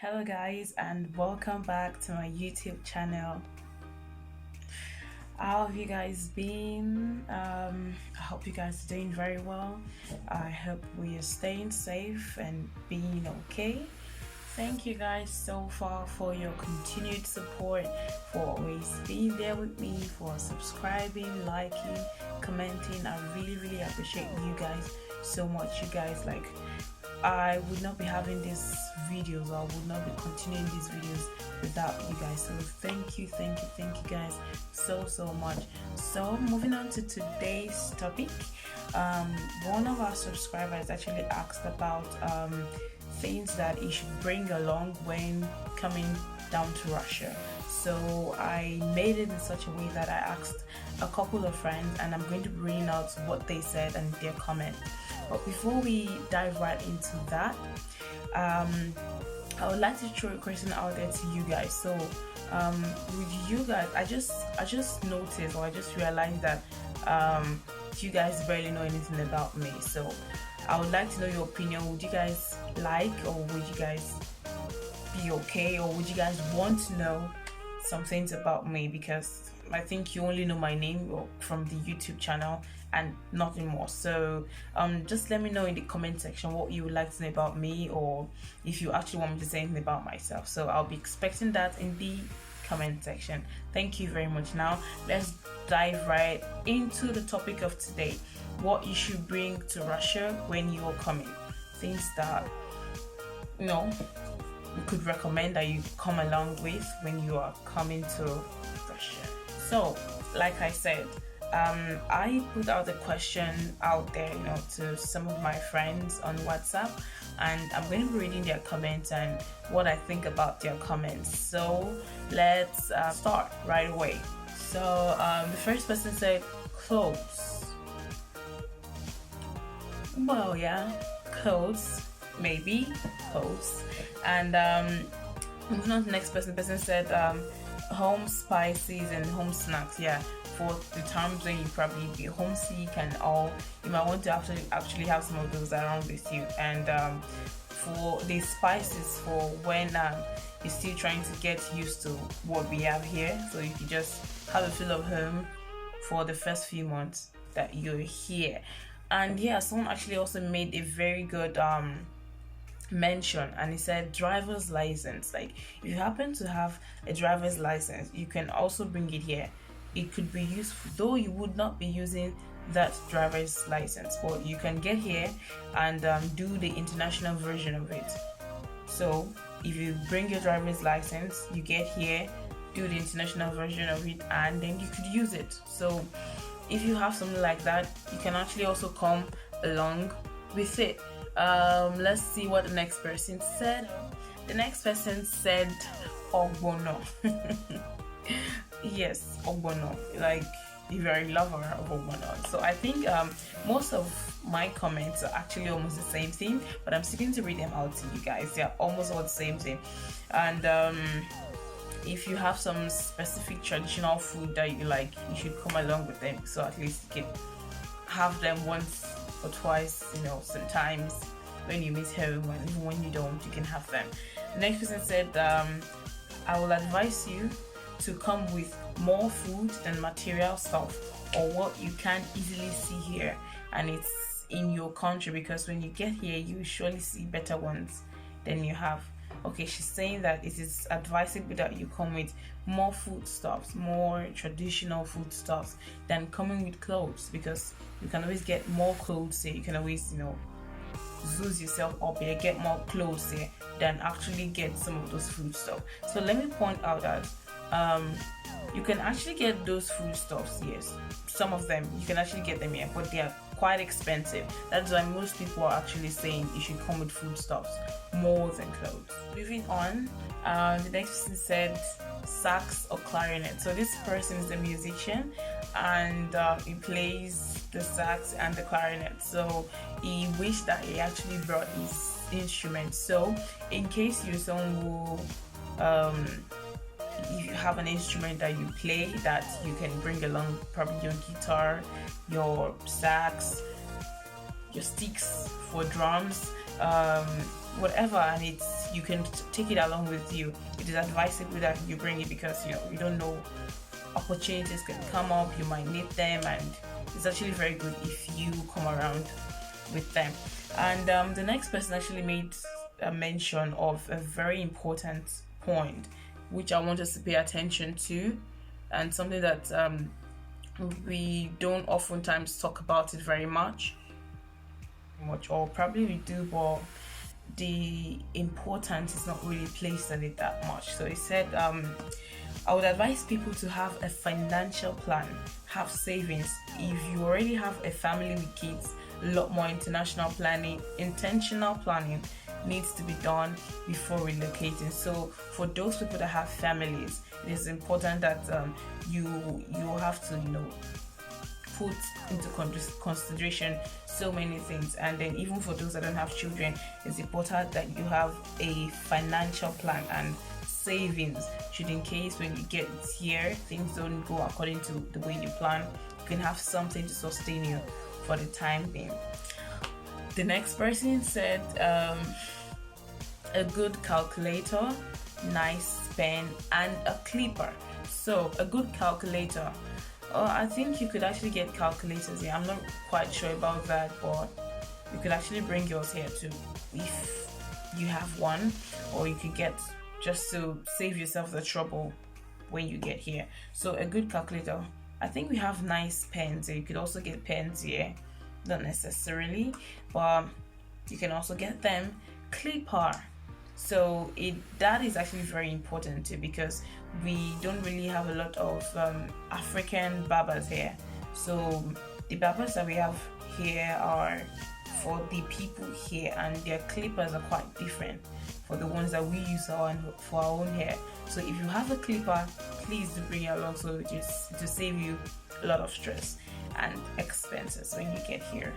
Hello guys, and welcome back to my YouTube channel. How have you guys been? I hope you guys are doing very well. I hope we are staying safe and being okay. Thank you guys so far for your continued support, for always being there with me, for subscribing, liking, commenting. I really appreciate you guys so much. You guys, I would not be having these videos, or I would not be continuing these videos without you guys. So thank you guys so much. So moving on to today's topic. One of our subscribers actually asked about things that you should bring along when coming down to Russia. So I made it in such a way that I asked a couple of friends, and I'm going to bring out what they said and their comment. But before we dive right into that, I would like to throw a question out there to you guys. So with you guys, I just noticed, or I just realized that you guys barely know anything about me. So I would like to know your opinion. Would you guys like, or would you guys be okay, or would you guys want to know some things about me? Because I think you only know my name from the YouTube channel and nothing more. So just let me know in the comment section what you would like to know about me, or if you actually want me to say anything about myself. So I'll be expecting that in the comment section. Thank you very much. Now let's dive right into the topic of today: what you should bring to Russia when you are coming. Things that we could recommend that you come along with when you are coming to Russia. So like I said, I put out a question out there, to some of my friends on WhatsApp, and I'm going to be reading their comments and what I think about their comments. So let's start right away. So the first person said clothes. Well, yeah, clothes, maybe clothes. And moving on to the next person. The person said home spices and home snacks. Yeah, for the times when you probably be homesick and all, you might want to actually have some of those around with you. And for the spices, for when you're still trying to get used to what we have here, so you can just have a feel of home for the first few months that you're here. And yeah, someone actually also made a very good mention, and he said driver's license. Like, if you happen to have a driver's license, you can also bring it here. It could be useful, though you would not be using that driver's license, but you can get here and do the international version of it. So if you bring your driver's license, you get here, do the international version of it, and then you could use it. So if you have something like that, you can actually also come along with it. Let's see what the next person said. The next person said ogbono. Yes, ogbono. Like, if you're a lover of ogbono. So I think most of my comments are actually almost the same thing, but I'm still going to read them out to you guys. They're almost all the same thing. And if you have some specific traditional food that you like, you should come along with them, so at least you can have them once or twice, sometimes when you miss home, and even when you don't, you can have them. The next person said, I will advise you to come with more food than material stuff, or what you can easily see here and it's in your country, because when you get here, you will surely see better ones than you have. Okay, she's saying that it is advisable that you come with more foodstuffs, more traditional foodstuffs, than coming with clothes, because you can always get more clothes here. You can always, zooz yourself up here, get more clothes here than actually get some of those foodstuffs. So let me point out that you can actually get those foodstuffs, yes, some of them you can actually get them here, but they are quite expensive. That's why most people are actually saying you should come with foodstuffs more than clothes. Moving on, the next person said sax or clarinet. So this person is a musician, and he plays the sax and the clarinet. So he wished that he actually brought his instrument. So in case you're someone who if you have an instrument that you play that you can bring along, probably your guitar, your sax, your sticks for drums, whatever, and you can take it along with you, it is advisable that you bring it, because you don't know, opportunities can come up, you might need them, and it's actually very good if you come around with them. And the next person actually made a mention of a very important point, which I want us to pay attention to, and something that we don't oftentimes talk about it very much, or probably we do, but the importance is not really placed on it that much. So he said, I would advise people to have a financial plan, have savings. If you already have a family with kids, a lot more intentional planning needs to be done before relocating. So for those people that have families, it is important that you have to put into consideration so many things. And then even for those that don't have children, it's important that you have a financial plan and savings, should in case when you get here things don't go according to the way you plan, you can have something to sustain you for the time being. The next person said a good calculator, nice pen, and a clipper. So a good calculator, I think you could actually get calculators here. I'm not quite sure about that, but you could actually bring yours here too if you have one, or you could get, just to save yourself the trouble when you get here. So a good calculator. I think we have nice pens here. You could also get pens here, not necessarily, but you can also get them. Clipper. So that is actually very important too, because we don't really have a lot of African barbers here. So the barbers that we have here are for the people here, and their clippers are quite different for the ones that we use for our own hair. So if you have a clipper, please do bring it along, so just to save you a lot of stress and expenses when you get here.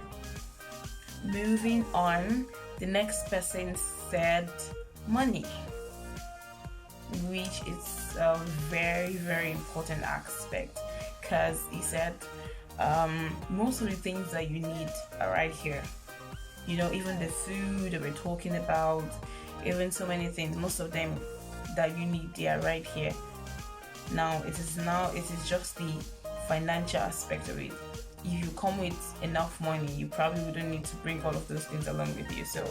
Moving on, the next person said money, which is a very, very important aspect, because he said most of the things that you need are right here. Even the food that we're talking about, even so many things, most of them that you need, they are right here. Now it is just the financial aspect of it. If you come with enough money, you probably wouldn't need to bring all of those things along with you. So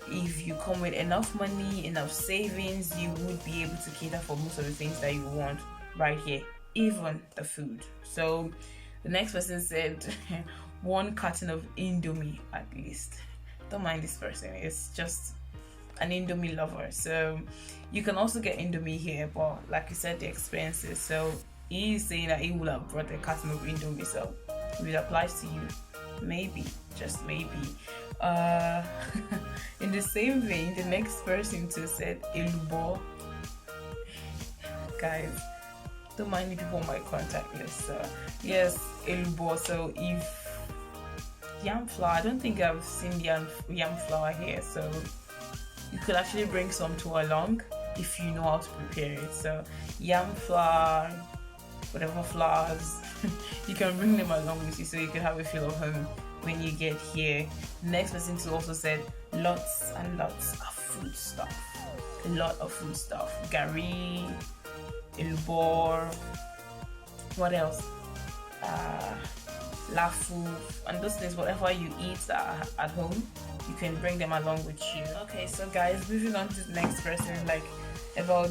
if you come with enough money, enough savings, you would be able to cater for most of the things that you want right here, even the food. So the next person said one carton of Indomie at least. Don't mind this person, it's just an Indomie lover. So you can also get Indomie here, but like you said, the expenses. So he's saying that he would have brought a carton of Indomie, so if it applies to you, maybe, just maybe. In the same vein, the next person too said elubo. Guys, don't mind the people on my contact list. So yes, elubo. So if yam flour, I don't think I've seen yam flour here, so you could actually bring some too along if you know how to prepare it. So yam flour, whatever flours, you can bring them along with you, so you can have a feel of home when you get here. Next person to also said lots and lots of food stuff. A lot of food stuff. Gari, elbor, what else? Lafu, and those things, whatever you eat at home, you can bring them along with you. Okay, so guys, moving on to the next person, like about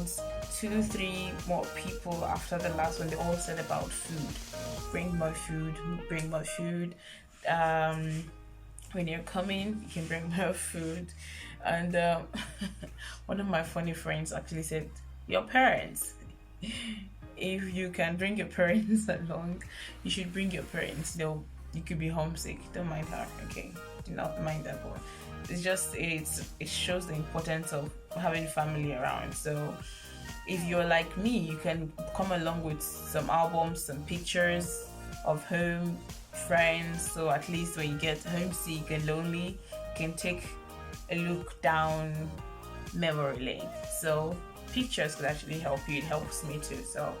2-3 more people after the last one, they all said about food. Bring more food, bring more food. When you're coming, you can bring more food. And one of my funny friends actually said, your parents. If you can bring your parents along, you should bring your parents. You could be homesick. Don't mind her, okay? Do not mind that boy. It's just it shows the importance of having family around. So if you're like me, you can come along with some albums, some pictures of home, friends. So at least when you get homesick and lonely, you can take a look down memory lane. So pictures could actually help you. It helps me too, so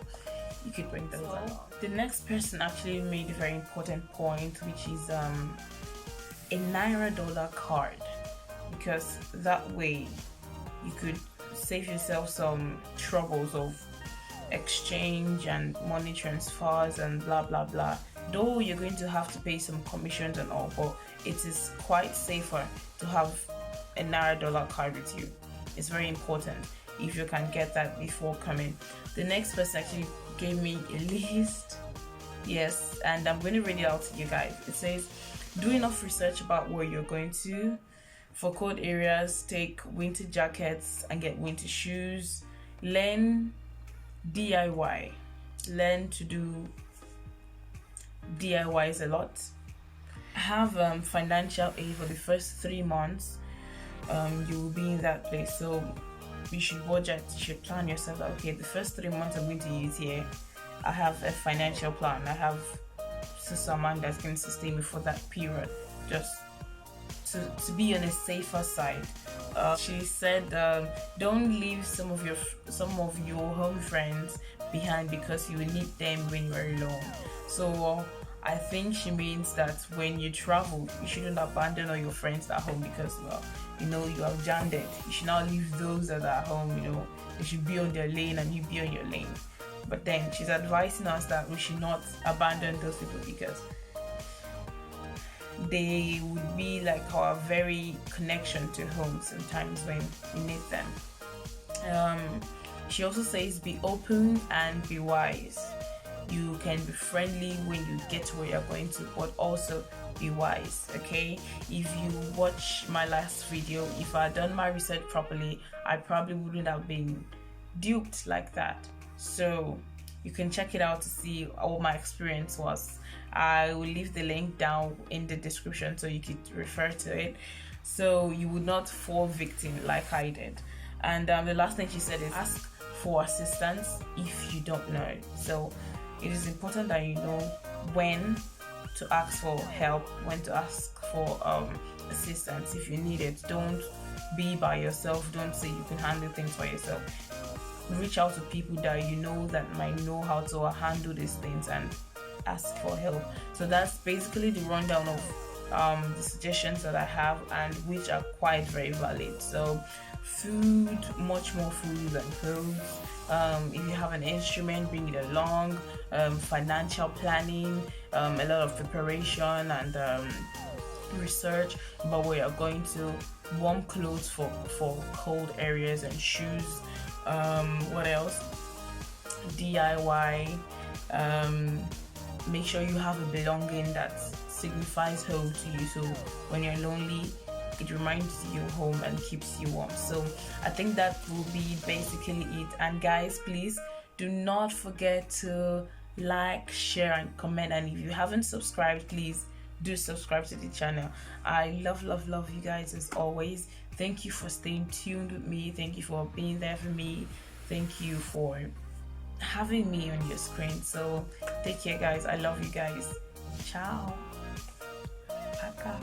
you could bring those along. The next person actually made a very important point, which is a $9 card, because that way you could save yourself some troubles of exchange and money transfers and blah blah blah. Though you're going to have to pay some commissions and all, but it is quite safer to have a Naira dollar card with you. It's very important if you can get that before coming. The next person actually gave me a list. Yes, and I'm going to read it out to you guys. It says, do enough research about where you're going to. For cold areas, take winter jackets and get winter shoes. Learn DIY. Learn to do DIYs a lot. Have financial aid for the first 3 months. You will be in that place, so you should budget. You should plan yourself that, okay, the first 3 months I'm going to use here, I have a financial plan. I have someone that's going to sustain me for that period, just to be on a safer side. She said, don't leave some of your home friends behind because you will need them when you're alone. So I think she means that when you travel, you shouldn't abandon all your friends at home because, well, you have jammed it. You should not leave those that are at home. They should be on their lane and you be on your lane. But then she's advising us that we should not abandon those people because they would be like our very connection to home sometimes when we need them. She also says, be open and be wise. You can be friendly when you get to where you're going to, but also be wise, okay? If you watch my last video, if I had done my research properly, I probably wouldn't have been duped like that. So you can check it out to see what my experience was. I will leave the link down in the description so you could refer to it, so you would not fall victim like I did. And the last thing she said is, ask for assistance if you don't know. So it is important that you know when to ask for help, when to ask for assistance if you need it. Don't be by yourself. Don't say you can handle things for yourself. Reach out to people that you know that might know how to handle these things and ask for help. So that's basically the rundown of the suggestions that I have, and which are quite very valid. So food, much more food than clothes. If you have an instrument, bring it along. Financial planning, a lot of preparation and research about where you're going to. Warm clothes for cold areas and shoes. What else? DIY. Make sure you have a belonging that signifies home to you, so when you're lonely, it reminds you home and keeps you warm. So I think that will be basically it. And guys, please do not forget to like, share and comment, and if you haven't subscribed, please do subscribe to the channel. I love you guys as always. Thank you for staying tuned with me. Thank you for being there for me. Thank you for having me on your screen. So take care guys. I love you guys. Ciao. Paka.